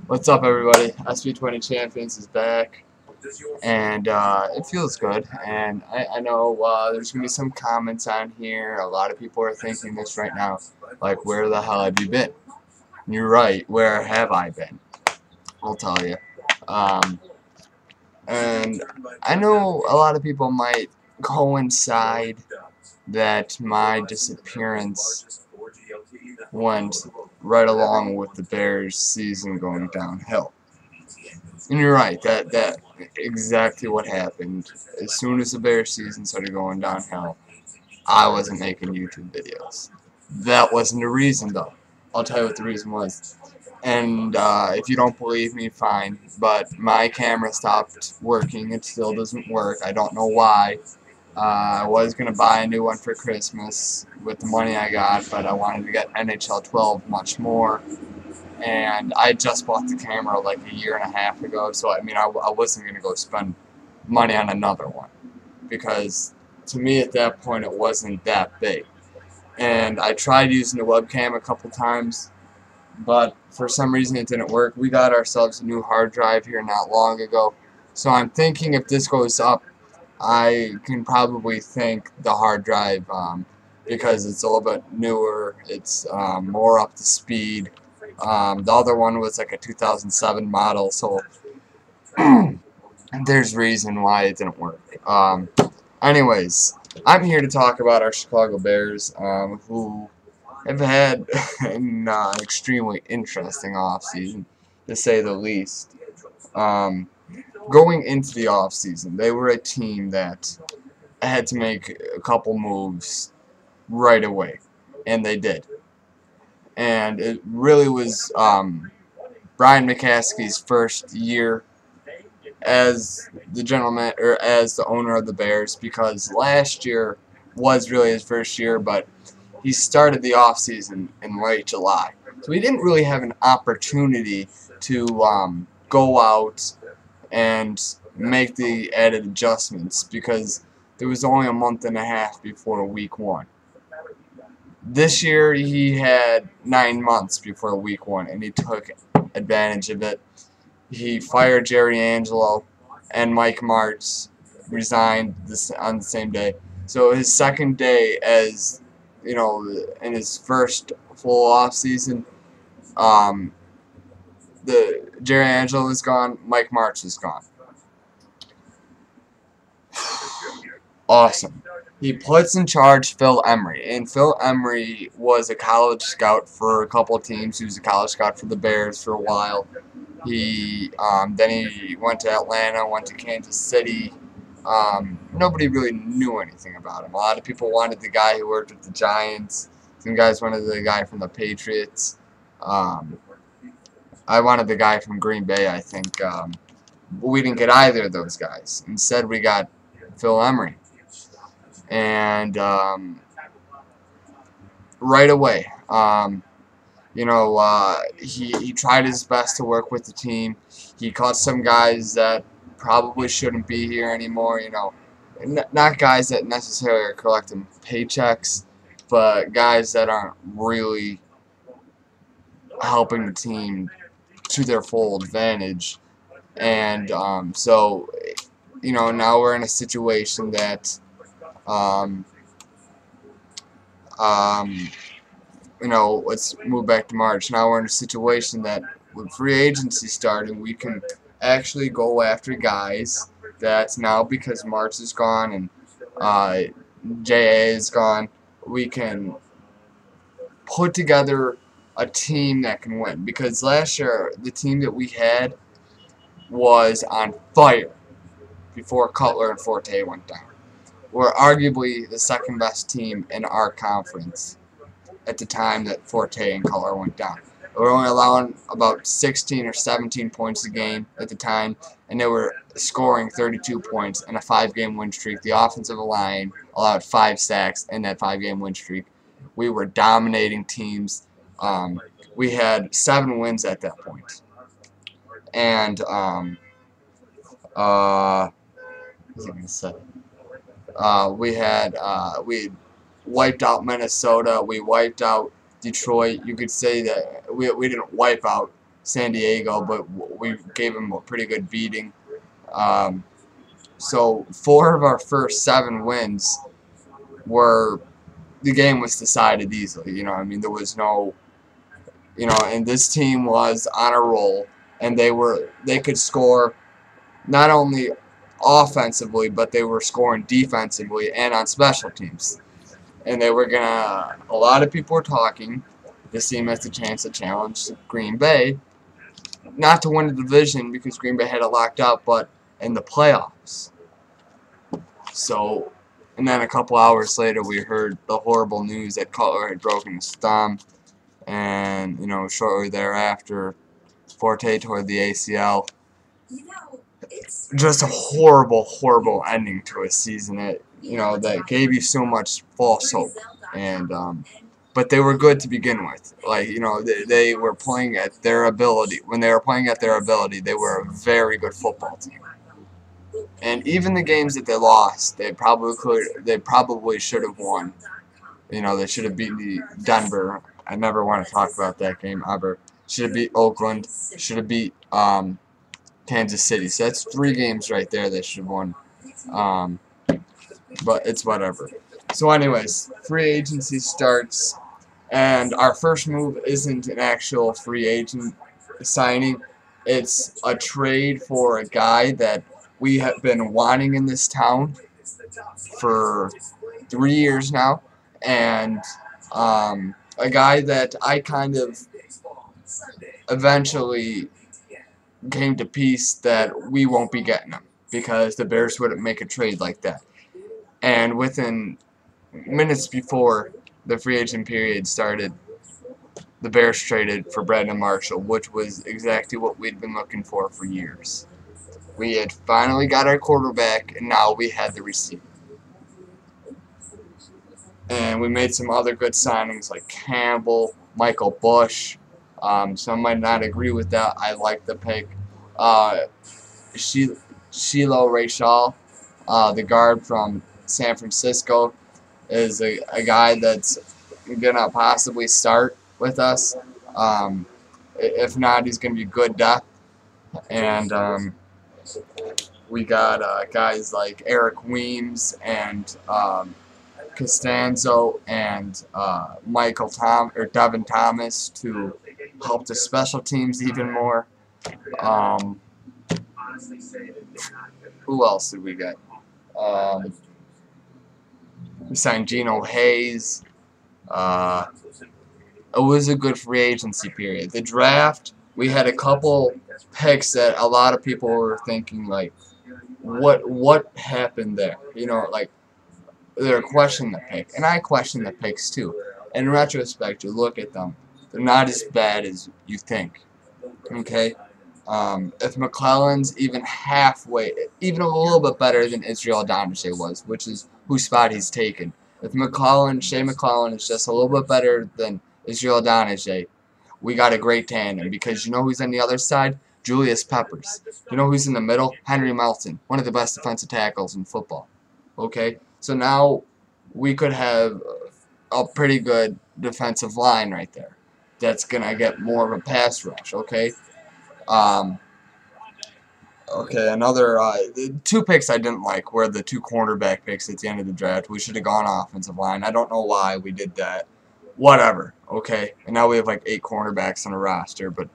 What's up, everybody? SB20 Champions is back, and it feels good. And I know there's gonna be some comments on here. A lot of people are thinking this right now, like, where the hell have you been? And you're right. Where have I been? I'll tell you. And I know a lot of people might coincide that my disappearance went right along with the Bears' season going downhill. And you're right, that exactly what happened. As soon as the Bears season started going downhill, I wasn't making YouTube videos. That wasn't the reason, though. I'll tell you what the reason was. And if you don't believe me, fine. But my camera stopped working. It still doesn't work. I don't know why. I was going to buy a new one for Christmas with the money I got, but I wanted to get NHL 12 much more. And I just bought the camera like a year and a half ago, so I mean I wasn't going to go spend money on another one, because to me at that point it wasn't that big. And I tried using the webcam a couple times, but for some reason it didn't work. We got ourselves a new hard drive here not long ago, so I'm thinking if this goes up, I can probably thank the hard drive, because it's a little bit newer, it's more up to speed. The other one was like a 2007 model, so there's reason why it didn't work. Anyways, I'm here to talk about our Chicago Bears, who have had an extremely interesting offseason, to say the least. Going into the offseason, they were a team that had to make a couple moves right away, and they did. And it really was Brian McCaskey's first year as the as the owner of the Bears, because last year was really his first year, but he started the offseason in late July, so he didn't really have an opportunity to go out and make the added adjustments, because there was only a month and a half before week 1. This year he had 9 months before week 1, and he took advantage of it. He fired Jerry Angelo, and Mike Martz resigned on the same day. So his second day, as you know, in his first full off season, the Jerry Angelo is gone, Mike Martz is gone. Awesome. He puts in charge Phil Emery, and Phil Emery was a college scout for a couple teams. He was a college scout for the Bears for a while. Then he went to Atlanta, went to Kansas City. Nobody really knew anything about him. A lot of people wanted the guy who worked with the Giants. Some guys wanted the guy from the Patriots. I wanted the guy from Green Bay, I think. But we didn't get either of those guys. Instead, we got Phil Emery. And right away, he tried his best to work with the team. He caught some guys that probably shouldn't be here anymore. Not guys that necessarily are collecting paychecks, but guys that aren't really helping the team to their full advantage. And so now we're in a situation that let's move back to March. Now we're in a situation that with free agency starting, we can actually go after guys that now, because March is gone and JA is gone, we can put together a team that can win. Because last year, the team that we had was on fire before Cutler and Forte went down. We're arguably the second best team in our conference at the time that Forte and Cutler went down. They were only allowing about 16 or 17 points a game at the time, and they were scoring 32 points in a 5-game win streak. The offensive line allowed 5 sacks in that 5-game win streak. We were dominating teams. We had 7 wins at that point. And what was I going to say? We wiped out Minnesota. We wiped out Detroit. You could say that we didn't wipe out San Diego, but we gave them a pretty good beating. So 4 of our first 7 wins were, the game was decided easily. You know, I mean, there was no, you know, and this team was on a roll, and they could score not only offensively, but they were scoring defensively and on special teams. And they were gonna, a lot of people were talking, this team has a chance to challenge Green Bay, not to win the division because Green Bay had it locked up, but in the playoffs. So, and then a couple hours later, we heard the horrible news that Cutler had broken his thumb, and you know, shortly thereafter, Forte tore the ACL. Just a horrible, horrible ending to a season that, you know, that gave you so much false hope. And but they were good to begin with. Like, you know, they were playing at their ability. When they were playing at their ability, they were a very good football team. And even the games that they lost, they probably should have won. You know, they should have beaten Denver. I never want to talk about that game ever. Should have beat Oakland. Should have beat Kansas City. So that's 3 games right there they should have won. But it's whatever. So anyways, free agency starts, and our first move isn't an actual free agent signing. It's a trade for a guy that we have been wanting in this town for 3 years now, and a guy that I kind of eventually came to peace that we won't be getting him because the Bears wouldn't make a trade like that. And within minutes before the free agent period started, the Bears traded for Brandon Marshall, which was exactly what we'd been looking for years. We had finally got our quarterback, and now we had the receiver. And we made some other good signings like Campbell, Michael Bush. Some might not agree with that. I like the pick. Shiloh Rachel, the guard from San Francisco, is a guy that's gonna possibly start with us. If not, he's gonna be good depth. And we got guys like Eric Weems and Costanzo and Devin Thomas to help the special teams even more. Who else did we get? We signed Geno Hayes. It was a good free agency period. The draft, we had a couple picks that a lot of people were thinking, like, what happened there? You know, like, they're questioning the pick. And I question the picks too. In retrospect, you look at them, they're not as bad as you think. Okay? If McClellan's even halfway, even a little bit better than Israel Adonijah was, which is whose spot he's taken. If Shea McClellan is just a little bit better than Israel Adonijah, we got a great tandem. Because you know who's on the other side? Julius Peppers. You know who's in the middle? Henry Melton, one of the best defensive tackles in football. Okay? So now we could have a pretty good defensive line right there. That's going to get more of a pass rush, okay? Okay, another, the 2 picks I didn't like were the 2 cornerback picks at the end of the draft. We should have gone offensive line. I don't know why we did that. Whatever, okay? And now we have like 8 cornerbacks on a roster, but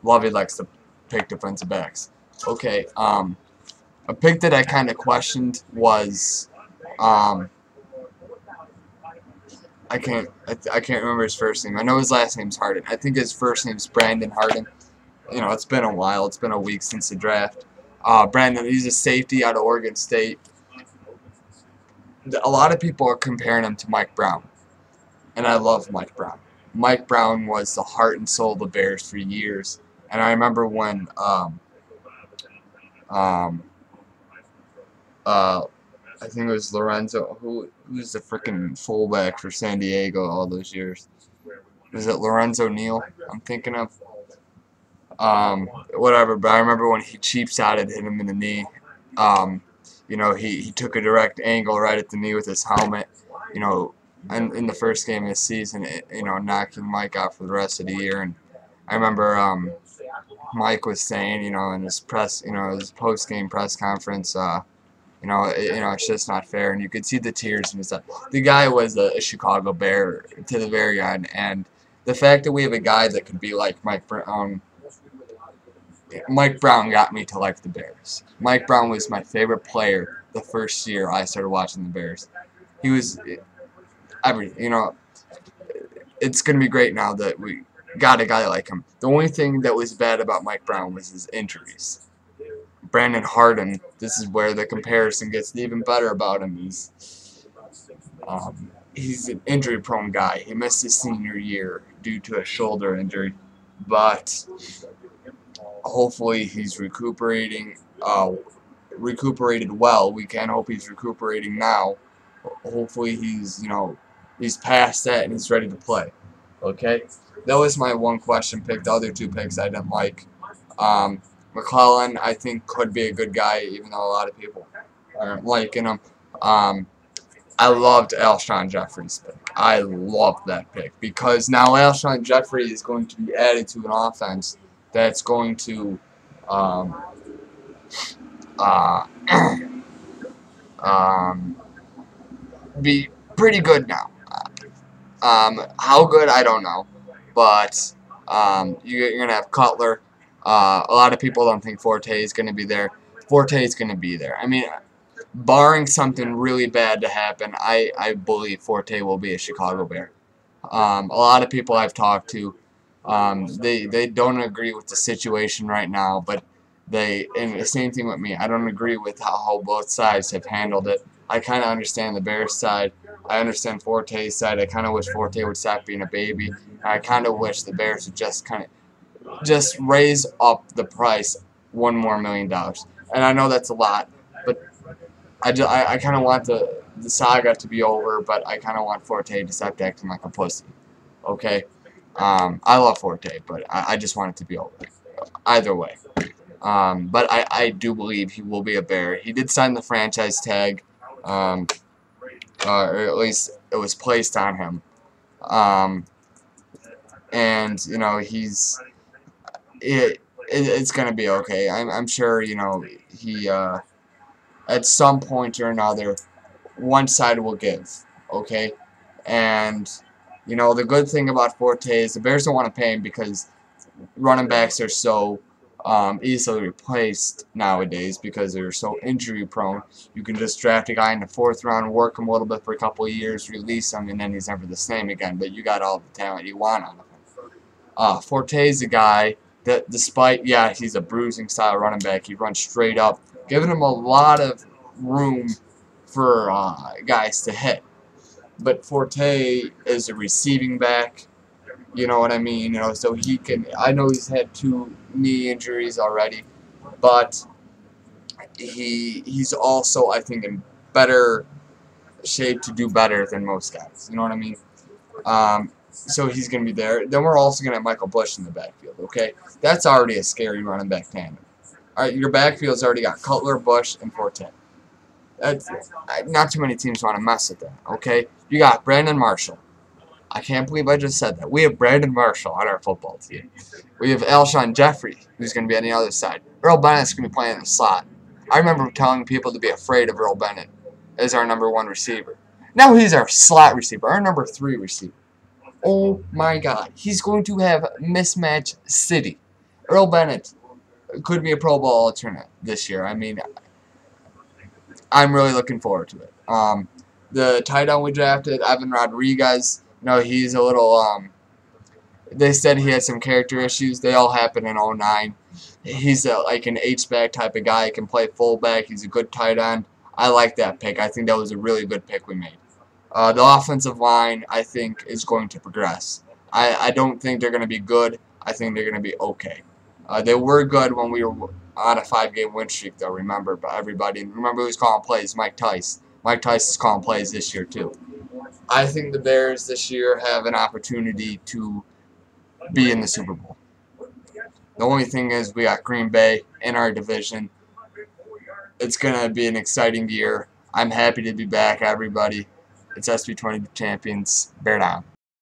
Lovey likes to pick defensive backs. Okay, a pick that I kind of questioned was, I can't remember his first name. I know his last name's Harden. I think his first name's Brandon Harden. You know, it's been a while. It's been a week since the draft. Brandon, he's a safety out of Oregon State. A lot of people are comparing him to Mike Brown. And I love Mike Brown. Mike Brown was the heart and soul of the Bears for years. And I remember when I think it was Lorenzo, who's the freaking fullback for San Diego all those years. Was it Lorenzo Neal I'm thinking of? Whatever, but I remember when he cheap-shotted, hit him in the knee. You know, he took a direct angle right at the knee with his helmet. You know, in the first game of the season, you know, knocking Mike out for the rest of the year. And I remember Mike was saying, you know, in his press, you know, his post-game press conference, you know, it's just not fair, and you could see the tears in his eyes. The guy was a Chicago Bear to the very end, and the fact that we have a guy that could be like Mike Brown. Mike Brown got me to like the Bears. Mike Brown was my favorite player the first year I started watching the Bears. He was you know, it's going to be great now that we got a guy like him. The only thing that was bad about Mike Brown was his injuries. Brandon Harden, this is where the comparison gets even better about him. He's an injury-prone guy. He missed his senior year due to a shoulder injury, but hopefully he's recuperated well. We can hope he's recuperating now. Hopefully he's, you know, he's past that and he's ready to play. Okay, that was my one question pick. The other two picks I didn't like. McClellan, I think, could be a good guy, even though a lot of people aren't liking him. I loved Alshon Jeffrey's pick. I loved that pick because now Alshon Jeffrey is going to be added to an offense that's going to be pretty good now. How good, I don't know, but you're going to have Cutler. A lot of people don't think Forte is going to be there. Forte is going to be there. I mean, barring something really bad to happen, I believe Forte will be a Chicago Bear. A lot of people I've talked to, they don't agree with the situation right now, but and the same thing with me. I don't agree with how both sides have handled it. I kind of understand the Bears side. I understand Forte's side. I kind of wish Forte would stop being a baby. I kind of wish the Bears would just raise up the price $1 more million. And I know that's a lot, but I kind of want the saga to be over, but I kind of want Forte to stop acting like a pussy. Okay? I love Forte, but I just want it to be over. Either way. But I do believe he will be a Bear. He did sign the franchise tag, or at least it was placed on him. And, you know, it's going to be okay. I'm sure, you know, he, at some point or another, one side will give, okay? And, you know, the good thing about Forte is the Bears don't want to pay him because running backs are so easily replaced nowadays because they're so injury prone. You can just draft a guy in the 4th round, work him a little bit for a couple of years, release him, and then he's never the same again. But you got all the talent you want out of him. Forte's a guy that, despite, yeah, he's a bruising style running back, he runs straight up, giving him a lot of room for guys to hit. But Forte is a receiving back. You know what I mean? You know, so he can. I know he's had 2 knee injuries already, but he's also, I think, in better shape to do better than most guys. You know what I mean? So he's going to be there. Then we're also going to have Michael Bush in the backfield. Okay, that's already a scary running back tandem. All right, your backfield's already got Cutler, Bush, and Forte. Not too many teams want to mess with that. Okay, you got Brandon Marshall. I can't believe I just said that. We have Brandon Marshall on our football team. We have Alshon Jeffrey, who's going to be on the other side. Earl Bennett's going to be playing in the slot. I remember telling people to be afraid of Earl Bennett as our #1 receiver. Now he's our slot receiver, our #3 receiver. Oh my God. He's going to have mismatch city. Earl Bennett could be a Pro Bowl alternate this year. I mean, I'm really looking forward to it. The tight end we drafted, Evan Rodriguez, no, he's a little, they said he had some character issues. They all happened in 09. He's like an H-back type of guy. He can play fullback. He's a good tight end. I like that pick. I think that was a really good pick we made. The offensive line, I think, is going to progress. I don't think they're going to be good. I think they're going to be okay. They were good when we were on a 5-game win streak, though, remember, everybody. Remember who's calling plays? Mike Tice. Mike Tice is calling plays this year, too. I think the Bears this year have an opportunity to be in the Super Bowl. The only thing is we got Green Bay in our division. It's going to be an exciting year. I'm happy to be back, everybody. It's SB20 champions. Bear down.